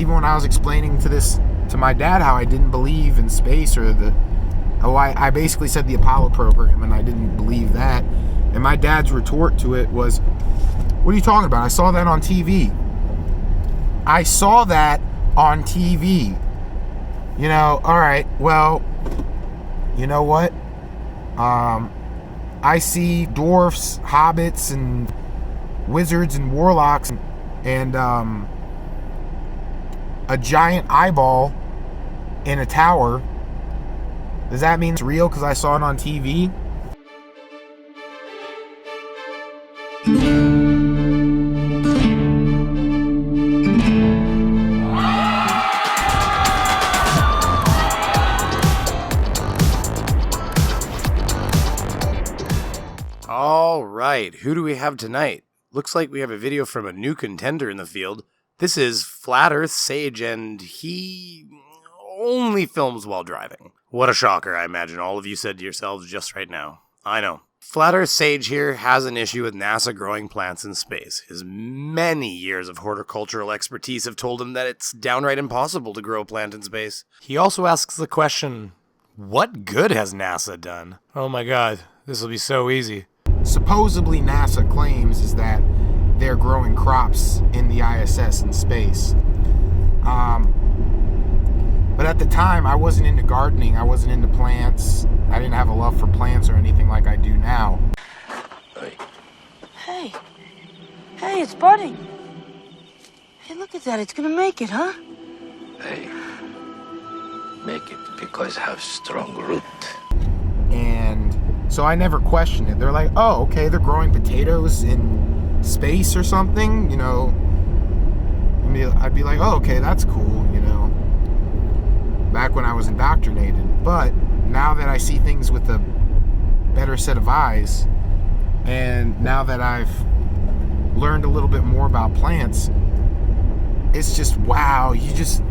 even when I was explaining to my dad how I didn't believe in space or I basically said the Apollo program and I didn't believe that. And my dad's retort to it was, what are you talking about? I saw that on TV. I saw that on TV. You know, all right, well, you know what? I see dwarfs, hobbits, and wizards and warlocks and a giant eyeball in a tower. Does that mean it's real because I saw it on TV? All right, who do we have tonight? Looks like we have a video from a new contender in the field. This is Flat Earth Sage, and he only films while driving. What a shocker, I imagine all of you said to yourselves just right now. I know. Flat Earth Sage here has an issue with NASA growing plants in space. His many years of horticultural expertise have told him that it's downright impossible to grow a plant in space. He also asks the question, what good has NASA done? Oh my god, this will be so easy. Supposedly NASA claims is that they're growing crops in the ISS in space. But at the time, I wasn't into gardening. I wasn't into plants. I didn't have a love for plants or anything like I do now. Hey, it's budding. Hey, look at that. It's gonna make it, huh? Hey, make it because have strong root. And so I never questioned it. They're like, oh, okay, they're growing potatoes in space or something, you know. I'd be like, oh, okay, that's cool, you know. Back when I was indoctrinated. But now that I see things with a better set of eyes, and now that I've learned a little bit more about plants, it's just, wow, you just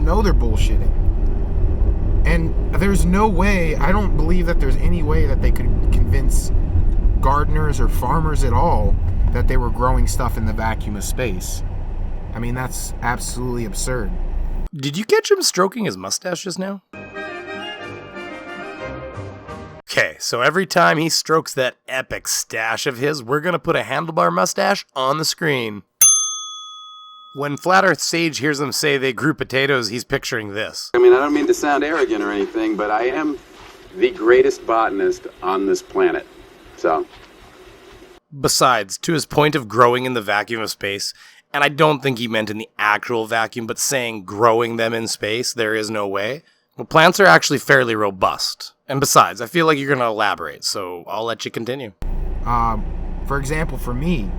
know they're bullshitting. And there's no way, I don't believe that there's any way that they could convince gardeners or farmers at all that they were growing stuff in the vacuum of space. I mean, that's absolutely absurd. Did you catch him stroking his mustache just now? Okay, so every time he strokes that epic stash of his, we're gonna put a handlebar mustache on the screen. When Flat Earth Sage hears them say they grew potatoes, he's picturing this. I mean, I don't mean to sound arrogant or anything, but I am the greatest botanist on this planet. So. Besides, to his point of growing in the vacuum of space, and I don't think he meant in the actual vacuum, but saying growing them in space, there is no way. Well, plants are actually fairly robust. And besides, I feel like you're going to elaborate, so I'll let you continue. For example, for me,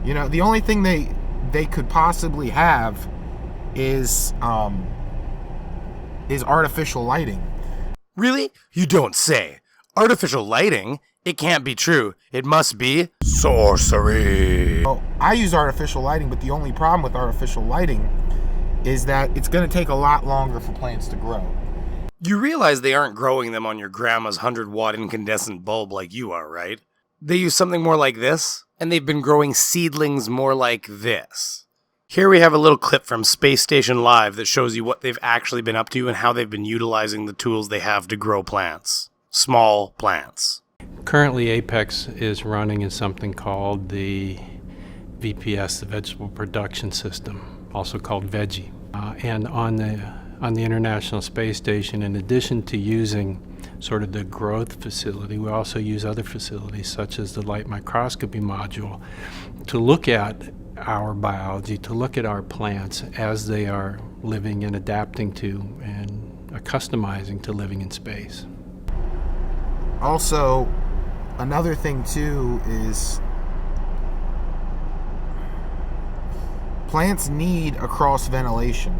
you know, the only thing they could possibly have is artificial lighting. Really? You don't say. Artificial lighting? It can't be true. It must be sorcery. Well, I use artificial lighting, but the only problem with artificial lighting is that it's going to take a lot longer for plants to grow. You realize they aren't growing them on your grandma's 100-watt incandescent bulb like you are, right? They use something more like this, and they've been growing seedlings more like this. Here we have a little clip from Space Station Live that shows you what they've actually been up to and how they've been utilizing the tools they have to grow plants. Small plants. Currently, Apex is running in something called the VPS, the Vegetable Production System, also called VEGgie. And on the International Space Station, in addition to using sort of the growth facility, we also use other facilities such as the light microscopy module to look at our biology, to look at our plants as they are living and adapting to and customizing to living in space. Also, another thing too is plants need a cross ventilation.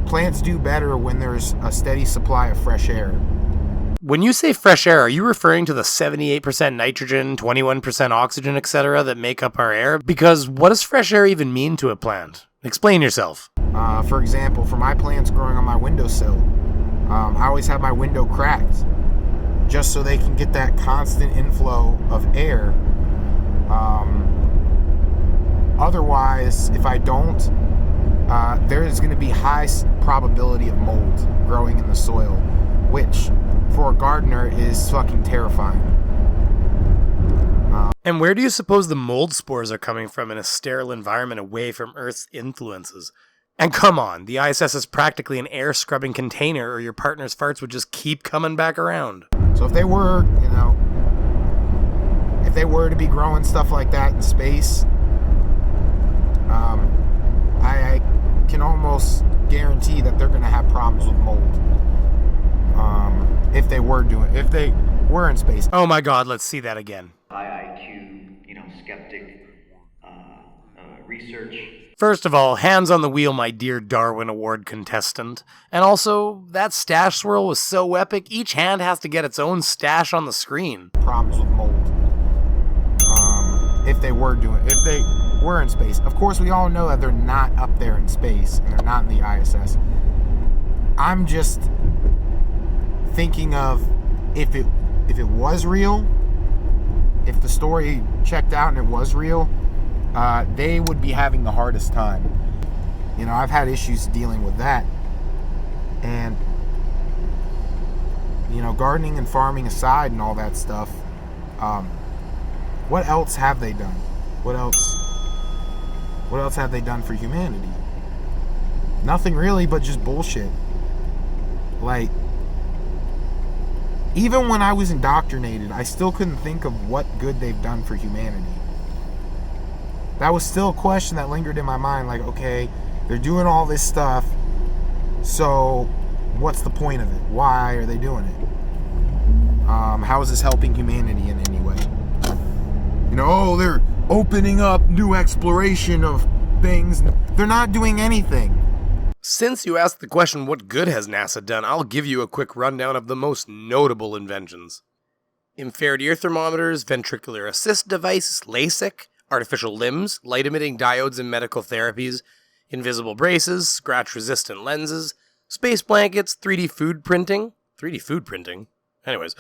Plants do better when there's a steady supply of fresh air. When you say fresh air, are you referring to the 78% nitrogen, 21% oxygen, etc. that make up our air? Because what does fresh air even mean to a plant? Explain yourself. For example, for my plants growing on my windowsill, I always have my window cracked just so they can get that constant inflow of air. Otherwise, if I don't, there is going to be high probability of mold growing in the soil, which for a gardener is fucking terrifying. And where do you suppose the mold spores are coming from in a sterile environment away from Earth's influences? And come on, the ISS is practically an air-scrubbing container, or your partner's farts would just keep coming back around. So if they were, if they were to be growing stuff like that in space, I can almost guarantee that they're going to have problems with mold. If they were in space. Oh my god, let's see that again. High IQ, skeptic research. First of all, hands on the wheel, my dear Darwin Award contestant. And also, that stash swirl was so epic, each hand has to get its own stash on the screen. Problems with mold. If they were in space. Of course, we all know that they're not up there in space, and they're not in the ISS. I'm just thinking of if it was real, if the story checked out and it was real, they would be having the hardest time. I've had issues dealing with that. And, gardening and farming aside and all that stuff, what else have they done? What else have they done for humanity? Nothing really, but just bullshit. Like, even when I was indoctrinated, I still couldn't think of what good they've done for humanity. That was still a question that lingered in my mind, like, okay, they're doing all this stuff, so what's the point of it? Why are they doing it? How is this helping humanity in any way? They're opening up new exploration of things. They're not doing anything. Since you asked the question, what good has NASA done, I'll give you a quick rundown of the most notable inventions. Infrared ear thermometers, ventricular assist device, LASIK, artificial limbs, light-emitting diodes in medical therapies, invisible braces, scratch-resistant lenses, space blankets, 3D food printing. 3D food printing? Anyways.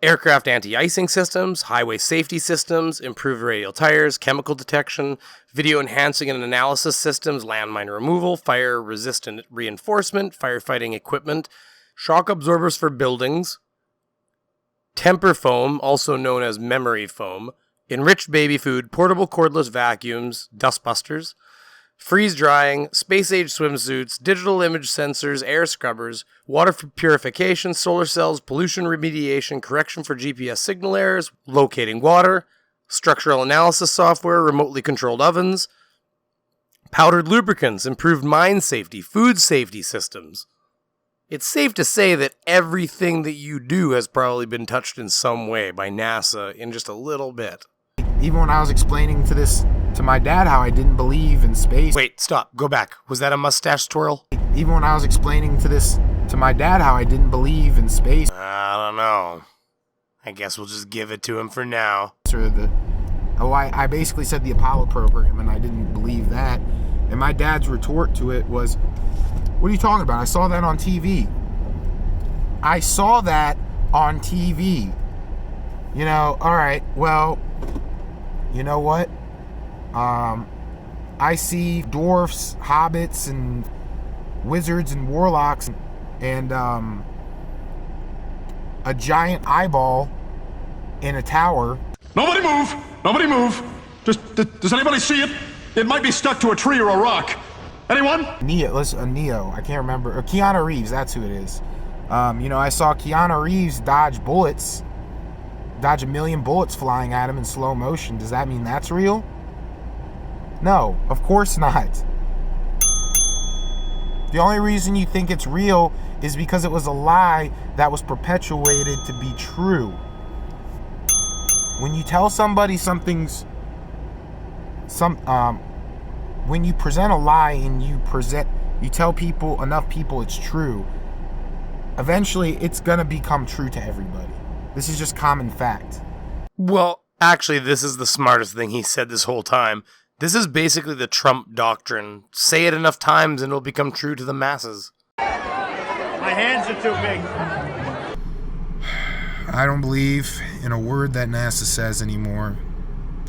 Aircraft anti-icing systems, highway safety systems, improved radial tires, chemical detection, video enhancing and analysis systems, landmine removal, fire-resistant reinforcement, firefighting equipment, shock absorbers for buildings, temper foam, also known as memory foam, enriched baby food, portable cordless vacuums, dustbusters, freeze drying, space-age swimsuits, digital image sensors, air scrubbers, water purification, solar cells, pollution remediation, correction for GPS signal errors, locating water, structural analysis software, remotely controlled ovens, powdered lubricants, improved mine safety, food safety systems. It's safe to say that everything that you do has probably been touched in some way by NASA in just a little bit. Even when I was explaining to my dad how I didn't believe in space. Wait, stop. Go back. Was that a mustache twirl? Even when I was explaining to my dad how I didn't believe in space. I don't know. I guess we'll just give it to him for now. I basically said the Apollo program, and I didn't believe that. And my dad's retort to it was, what are you talking about? I saw that on TV. I saw that on TV. All right, well, you know what? I see dwarfs, hobbits, and wizards and warlocks, and a giant eyeball in a tower. Nobody move! Nobody move! Does anybody see it? It might be stuck to a tree or a rock. Anyone? Neo. I can't remember. Or Keanu Reeves, that's who it is. I saw Keanu Reeves dodge a million bullets flying at him in slow motion. Does that mean that's real? No, of course not. The only reason you think it's real is because it was a lie that was perpetuated to be true. When you tell somebody when you present a lie and you tell enough people it's true, eventually it's gonna become true to everybody. This is just common fact. Well, actually, this is the smartest thing he said this whole time. This is basically the Trump doctrine. Say it enough times and it'll become true to the masses. My hands are too big. I don't believe in a word that NASA says anymore.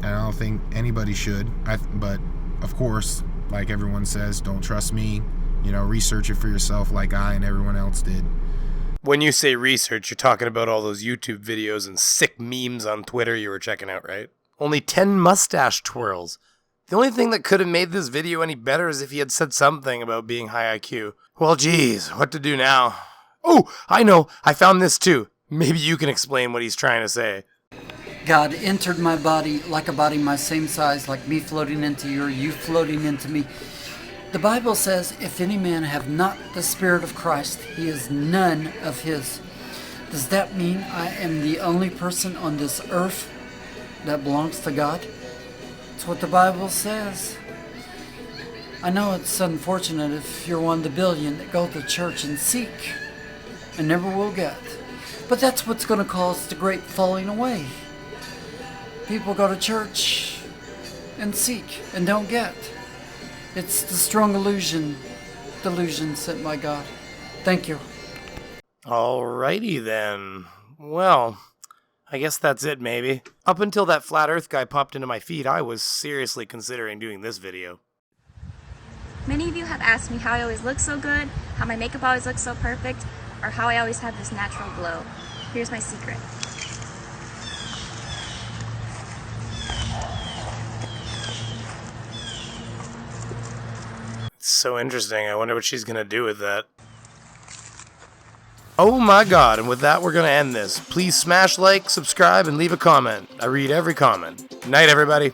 and I don't think anybody should. But of course, like everyone says, don't trust me. You know, research it for yourself like I and everyone else did. When you say research, you're talking about all those YouTube videos and sick memes on Twitter you were checking out, right? Only 10 mustache twirls. The only thing that could have made this video any better is if he had said something about being high IQ. Well, geez, what to do now? Oh, I know. I found this too. Maybe you can explain what he's trying to say. God entered my body like a body my same size, like me floating into you floating into me. The Bible says, if any man have not the Spirit of Christ, he is none of his. Does that mean I am the only person on this earth that belongs to God? That's what the Bible says. I know it's unfortunate if you're one of the billion that go to church and seek and never will get. But that's what's going to cause the great falling away. People go to church and seek and don't get. It's the strong delusion sent by God. Thank you. Alrighty then. Well, I guess that's it maybe. Up until that flat earth guy popped into my feed, I was seriously considering doing this video. Many of you have asked me how I always look so good, how my makeup always looks so perfect, or how I always have this natural glow. Here's my secret. It's so interesting. I wonder what she's going to do with that. Oh my god, and with that we're going to end this. Please smash like, subscribe, and leave a comment. I read every comment. Night, everybody.